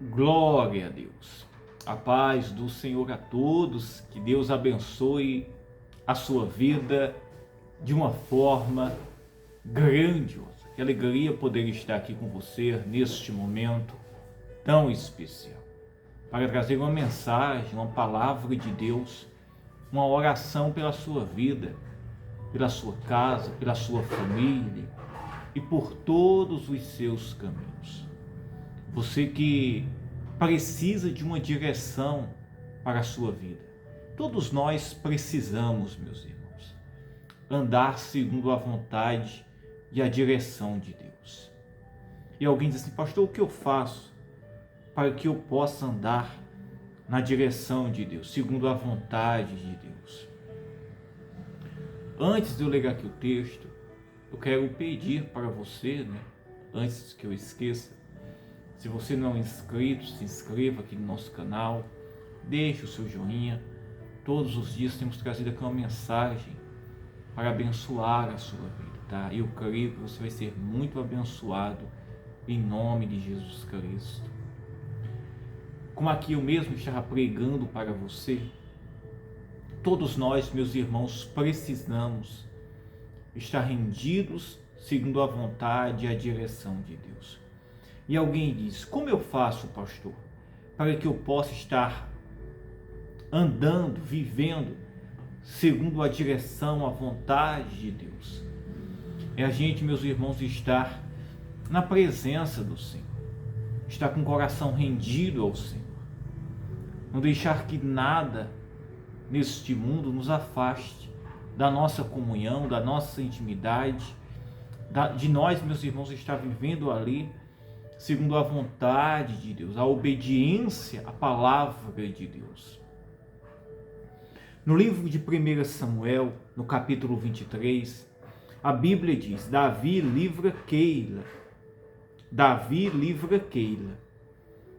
Glória a Deus. A paz do Senhor a todos, que Deus abençoe a sua vida de uma forma grandiosa. Que alegria poder estar aqui com você neste momento tão especial, para trazer uma mensagem, uma palavra de Deus, uma oração pela sua vida, pela sua casa, pela sua família e por todos os seus caminhos. Você que precisa de uma direção para a sua vida. Todos nós precisamos, meus irmãos, andar segundo a vontade e a direção de Deus. E alguém diz assim: pastor, o que eu faço para que eu possa andar na direção de Deus, segundo a vontade de Deus? Antes de eu ler aqui o texto, eu quero pedir para você, antes que eu esqueça, se você não é inscrito, se inscreva aqui no nosso canal, deixe o seu joinha. Todos os dias temos trazido aqui uma mensagem para abençoar a sua vida, tá? Eu creio que você vai ser muito abençoado em nome de Jesus Cristo. Como aqui eu mesmo estava pregando para você, todos nós, meus irmãos, precisamos estar rendidos segundo a vontade e a direção de Deus. E alguém diz: como eu faço, pastor, para que eu possa estar andando, vivendo segundo a direção, a vontade de Deus? É a gente, meus irmãos, estar na presença do Senhor, estar com o coração rendido ao Senhor, não deixar que nada neste mundo nos afaste da nossa comunhão, da nossa intimidade, de nós, meus irmãos, estar vivendo ali segundo a vontade de Deus, a obediência à palavra de Deus. No livro de 1 Samuel, no capítulo 23, a Bíblia diz: Davi livra Keila. Davi livra Keila.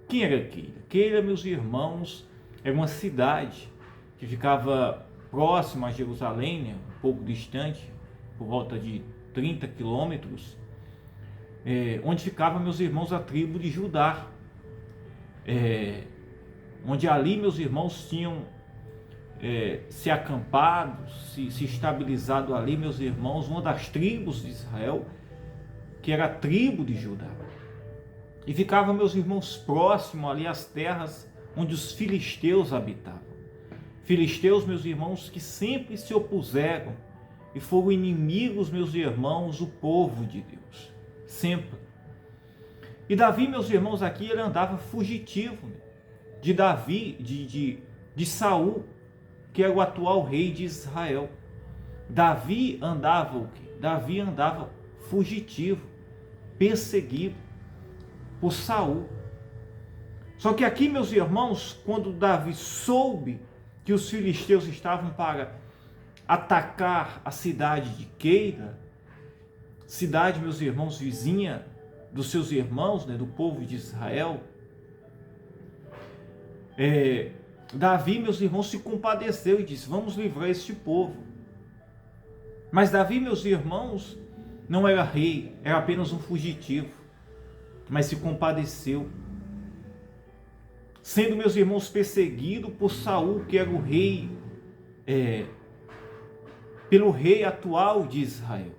Quem era Keila? Keila, meus irmãos, era uma cidade que ficava próxima a Jerusalém, um pouco distante, por volta de 30 quilômetros, onde ficava, meus irmãos, a tribo de Judá, onde ali, meus irmãos, tinham se acampado, se estabilizado ali, meus irmãos, uma das tribos de Israel, que era a tribo de Judá. E ficava, meus irmãos, próximo ali às terras onde os filisteus habitavam. Filisteus, meus irmãos, que sempre se opuseram e foram inimigos, meus irmãos, do povo de Deus. Sempre. E Davi, meus irmãos, aqui ele andava fugitivo de Davi, de Saul, que era o atual rei de Israel. Davi andava o quê? Davi andava fugitivo, perseguido por Saul. Só que aqui, meus irmãos, quando Davi soube que os filisteus estavam para atacar a cidade de Keila, cidade, meus irmãos, vizinha dos seus irmãos, do povo de Israel, Davi, meus irmãos, se compadeceu e disse: vamos livrar este povo. Mas Davi, meus irmãos, não era rei, era apenas um fugitivo, mas se compadeceu, sendo, meus irmãos, perseguido por Saul, que era o rei, pelo rei atual de Israel.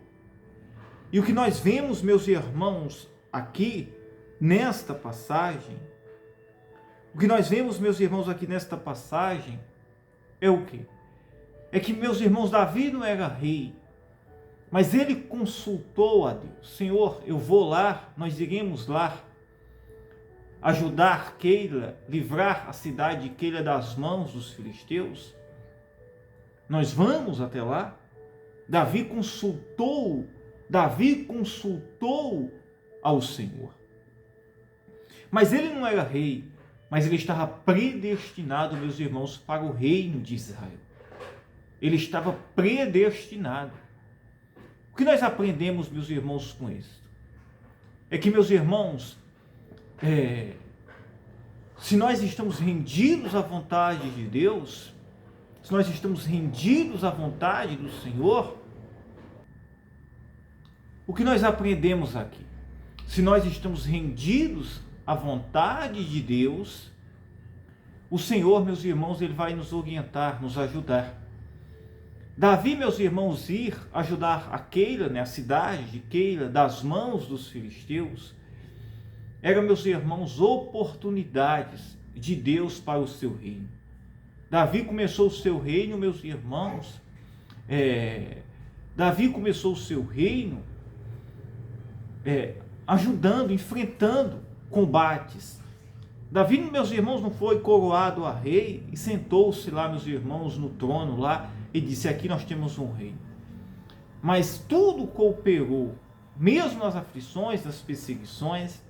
E o que nós vemos, meus irmãos, aqui nesta passagem, é o quê? É que, meus irmãos, Davi não era rei, mas ele consultou a Deus: Senhor, eu vou lá, nós iremos lá ajudar Keila, livrar a cidade de Keila das mãos dos filisteus. Nós vamos até lá. Davi consultou ao Senhor. Mas ele não era rei, mas ele estava predestinado, meus irmãos, para o reino de Israel. Ele estava predestinado. O que nós aprendemos, meus irmãos, com isso? É que, meus irmãos, se nós estamos rendidos à vontade de Deus, se nós estamos rendidos à vontade do Senhor, o que nós aprendemos aqui? Se nós estamos rendidos a vontade de Deus, o Senhor, meus irmãos, ele vai nos orientar, nos ajudar. Davi, meus irmãos, ir ajudar a Keila, a cidade de Keila, das mãos dos filisteus, eram, meus irmãos, oportunidades de Deus para o seu reino. Davi começou o seu reino, meus irmãos, Davi começou o seu reino ajudando, enfrentando combates. Davi, meus irmãos, não foi coroado a rei e sentou-se lá, meus irmãos, no trono lá e disse: aqui nós temos um rei. Mas tudo cooperou, mesmo nas aflições, nas perseguições,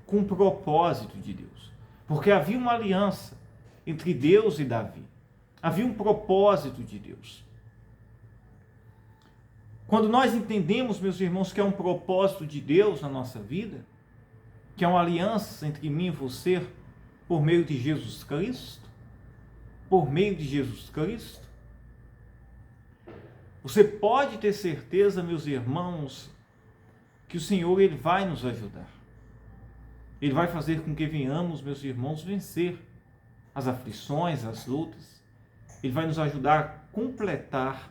com o propósito de Deus. Porque havia uma aliança entre Deus e Davi. Havia um propósito de Deus. Quando nós entendemos, meus irmãos, que é um propósito de Deus na nossa vida, que é uma aliança entre mim e você, por meio de Jesus Cristo, você pode ter certeza, meus irmãos, que o Senhor ele vai nos ajudar. Ele vai fazer com que venhamos, meus irmãos, vencer as aflições, as lutas. Ele vai nos ajudar a completar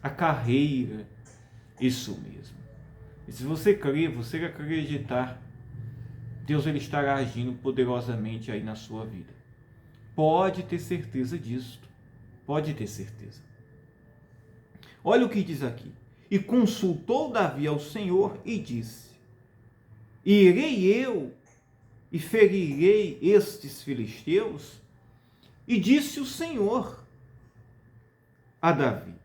a carreira. Isso mesmo. E se você crer, você acreditar, Deus ele estará agindo poderosamente aí na sua vida. Pode ter certeza disso. Pode ter certeza. Olha o que diz aqui. E consultou Davi ao Senhor e disse: irei eu e ferirei estes filisteus? E disse o Senhor a Davi.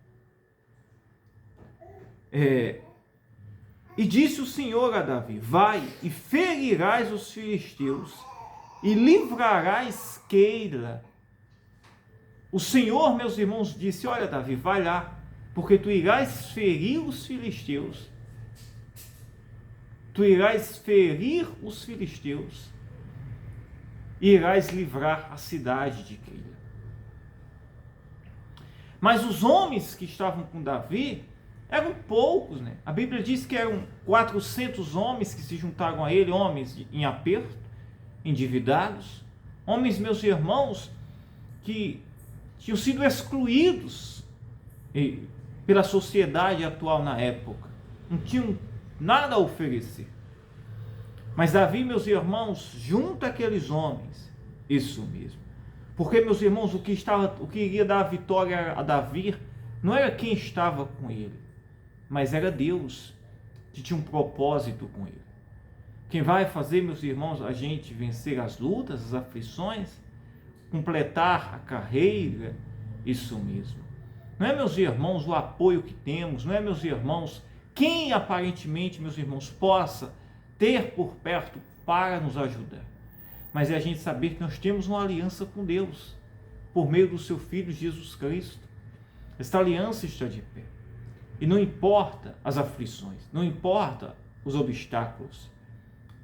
E disse o Senhor a Davi: vai e ferirás os filisteus e livrarás Keila. O Senhor, meus irmãos, disse: olha, Davi, vai lá, porque tu irás ferir os filisteus. Tu irás ferir os filisteus e irás livrar a cidade de Keila. Mas os homens que estavam com Davi eram poucos, né? A Bíblia diz que eram 400 homens que se juntaram a ele, homens em aperto, endividados, homens, meus irmãos, que tinham sido excluídos pela sociedade atual na época, não tinham nada a oferecer. Mas Davi, meus irmãos, junta aqueles homens, isso mesmo. Porque, meus irmãos, o que iria dar a vitória a Davi não era quem estava com ele, mas era Deus, que tinha um propósito com ele. Quem vai fazer, meus irmãos, a gente vencer as lutas, as aflições, completar a carreira, isso mesmo. Não é, meus irmãos, o apoio que temos, não é, meus irmãos, quem aparentemente, meus irmãos, possa ter por perto para nos ajudar. Mas é a gente saber que nós temos uma aliança com Deus, por meio do seu Filho Jesus Cristo. Esta aliança está de pé. E não importa as aflições, não importa os obstáculos,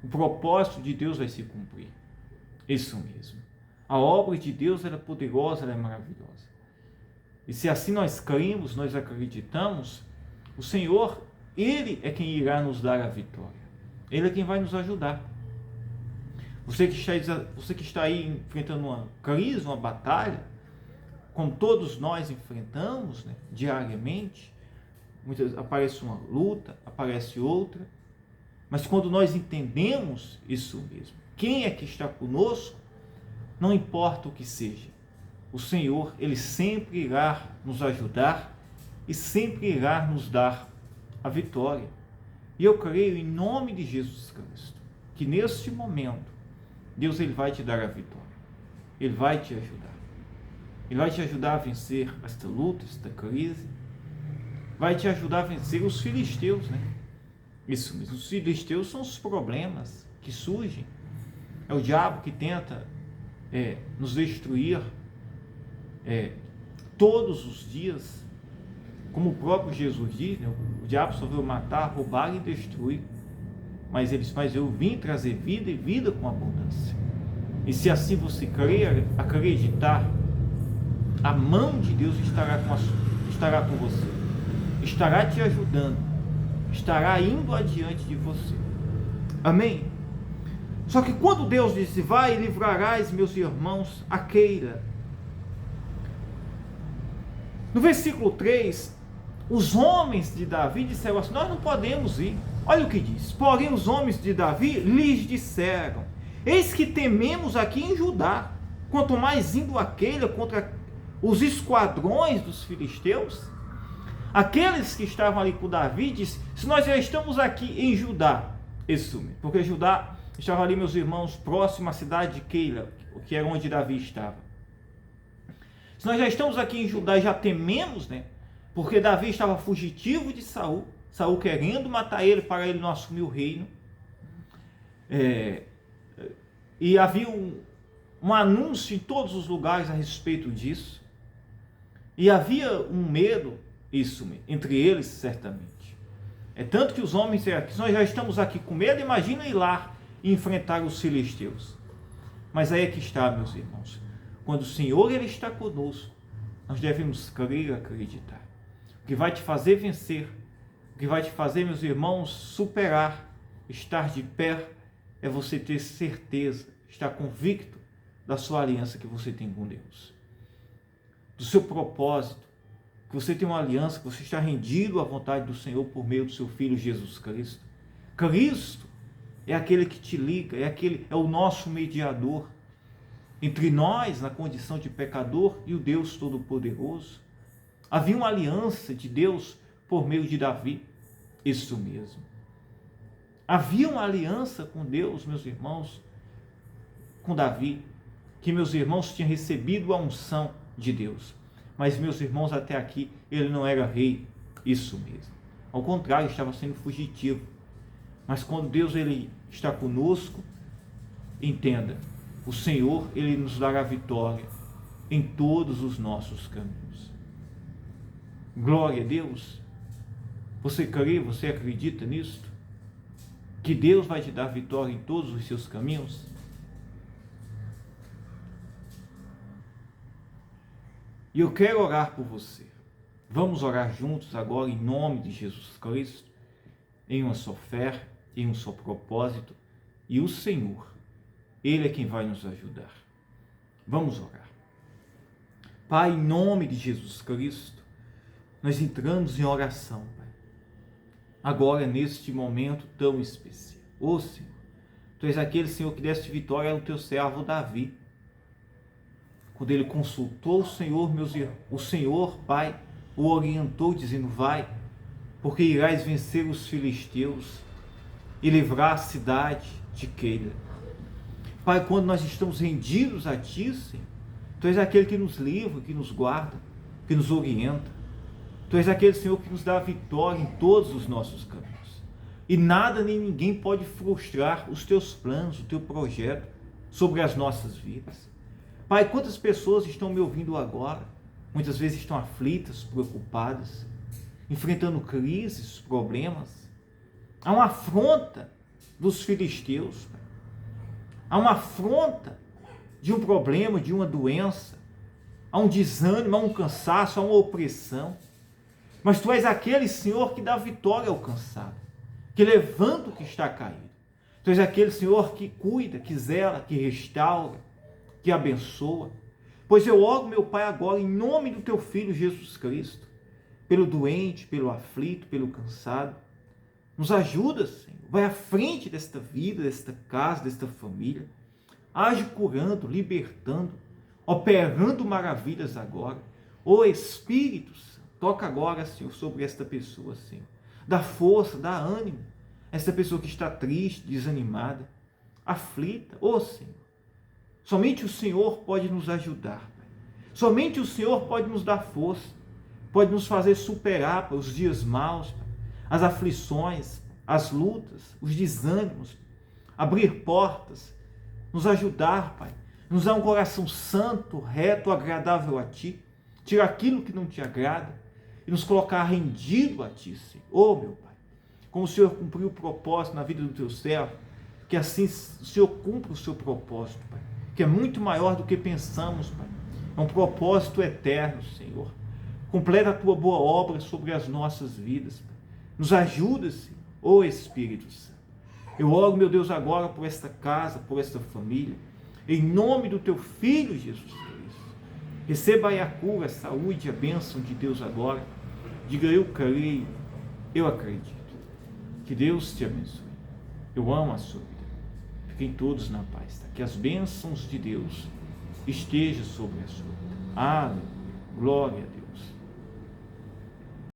o propósito de Deus vai se cumprir. Isso mesmo. A obra de Deus ela é poderosa, ela é maravilhosa. E se assim nós cremos, nós acreditamos, o Senhor, Ele é quem irá nos dar a vitória. Ele é quem vai nos ajudar. Você que está aí enfrentando uma crise, uma batalha, como todos nós enfrentamos, né, diariamente, aparece uma luta, aparece outra, mas quando nós entendemos isso mesmo, quem é que está conosco, não importa o que seja, o Senhor, Ele sempre irá nos ajudar e sempre irá nos dar a vitória. E eu creio em nome de Jesus Cristo, que neste momento, Deus ele vai te dar a vitória, Ele vai te ajudar, Ele vai te ajudar a vencer esta luta, esta crise, vai te ajudar a vencer os filisteus, né? Isso mesmo, os filisteus são os problemas que surgem, é o diabo que tenta nos destruir todos os dias, como o próprio Jesus diz, né? O diabo só veio matar, roubar e destruir, mas eu vim trazer vida e vida com abundância. E se assim você crer, acreditar, a mão de Deus estará com você, estará te ajudando, estará indo adiante de você. Amém? Só Só que quando Deus disse, vai e livrarás meus irmãos a Keila. No versículo 3, os homens de Davi disseram assim, nós não podemos ir. Olha o que diz, porém os homens de Davi lhes disseram, eis que tememos aqui em Judá, quanto mais indo a Keila contra os esquadrões dos filisteus. Aqueles que estavam ali com Davi disse, se nós já estamos aqui em Judá, isso, porque Judá estava ali, meus irmãos, próximo à cidade de Keila, que era onde Davi estava. Se nós já estamos aqui em Judá e já tememos, né? Porque Davi estava fugitivo de Saul, Saul querendo matar ele para ele não assumir o reino. E havia um anúncio em todos os lugares a respeito disso. E havia um medo, isso, entre eles, certamente. É tanto que os homens disseram, se nós já estamos aqui com medo, imagina ir lá e enfrentar os filisteus. Mas aí é que está, meus irmãos. Quando o Senhor ele está conosco, nós devemos crer e acreditar. O que vai te fazer vencer, o que vai te fazer, meus irmãos, superar, estar de pé, é você ter certeza, estar convicto da sua aliança que você tem com Deus. Do seu propósito, que você tem uma aliança, que você está rendido à vontade do Senhor por meio do seu Filho Jesus Cristo. Cristo é aquele que te liga, é o nosso mediador entre nós, na condição de pecador, e o Deus Todo-Poderoso. Havia uma aliança de Deus por meio de Davi, isso mesmo. Havia uma aliança com Deus, meus irmãos, com Davi, que meus irmãos tinham recebido a unção de Deus. Mas, meus irmãos, até aqui, ele não era rei, isso mesmo. Ao contrário, estava sendo fugitivo. Mas quando Deus ele está conosco, entenda, o Senhor, ele nos dará vitória em todos os nossos caminhos. Glória a Deus. Você crê, você acredita nisto? Que Deus vai te dar vitória em todos os seus caminhos? E eu quero orar por você. Vamos orar juntos agora em nome de Jesus Cristo, em uma só fé, em um só propósito, e o Senhor, Ele é quem vai nos ajudar. Vamos orar. Pai, em nome de Jesus Cristo, nós entramos em oração, Pai. Agora, neste momento tão especial. Ô Senhor, Tu és aquele, Senhor, que deste vitória ao Teu servo Davi. Quando ele consultou o Senhor, o Senhor, Pai, o orientou, dizendo, vai, porque irás vencer os filisteus e livrar a cidade de Keila. Pai, quando nós estamos rendidos a Ti, Senhor, Tu és aquele que nos livra, que nos guarda, que nos orienta. Tu és aquele, Senhor, que nos dá a vitória em todos os nossos caminhos. E nada nem ninguém pode frustrar os Teus planos, o Teu projeto sobre as nossas vidas. Pai, quantas pessoas estão me ouvindo agora, muitas vezes estão aflitas, preocupadas, enfrentando crises, problemas. Há uma afronta dos filisteus, Pai. Há uma afronta de um problema, de uma doença, há um desânimo, há um cansaço, há uma opressão. Mas Tu és aquele, Senhor, que dá vitória ao cansado, que levanta o que está caído. Tu és aquele, Senhor, que cuida, que zela, que restaura, que abençoa. Pois eu oro, meu Pai, agora, em nome do Teu Filho Jesus Cristo, pelo doente, pelo aflito, pelo cansado. Nos ajuda, Senhor. Vai à frente desta vida, desta casa, desta família. Age curando, libertando, operando maravilhas agora. Ô Espírito Santo, toca agora, Senhor, sobre esta pessoa, Senhor. Dá força, dá ânimo. Esta pessoa que está triste, desanimada, aflita. Ô Senhor, somente o Senhor pode nos ajudar. Pai. Somente o Senhor pode nos dar força. Pode nos fazer superar os dias maus, Pai, as aflições, as lutas, os desânimos. Abrir portas, nos ajudar, Pai. Nos dar um coração santo, reto, agradável a Ti. Tirar aquilo que não Te agrada e nos colocar rendido a Ti, Senhor. Ô, meu Pai, como o Senhor cumpriu o propósito na vida do Teu servo, que assim o Senhor cumpra o Seu propósito, Pai, que é muito maior do que pensamos, Pai. É um propósito eterno, Senhor. Completa a Tua boa obra sobre as nossas vidas, Pai. Nos ajuda, Senhor, ô Espírito Santo. Eu oro, meu Deus, agora por esta casa, por esta família, em nome do teu Filho Jesus Cristo. Receba aí a cura, a saúde, a bênção de Deus agora. Diga: eu creio, eu acredito. Que Deus te abençoe. Eu amo a sua vida. Fiquem todos na paz. Tá? Que as bênçãos de Deus estejam sobre a sua vida. Aleluia. Glória a Deus.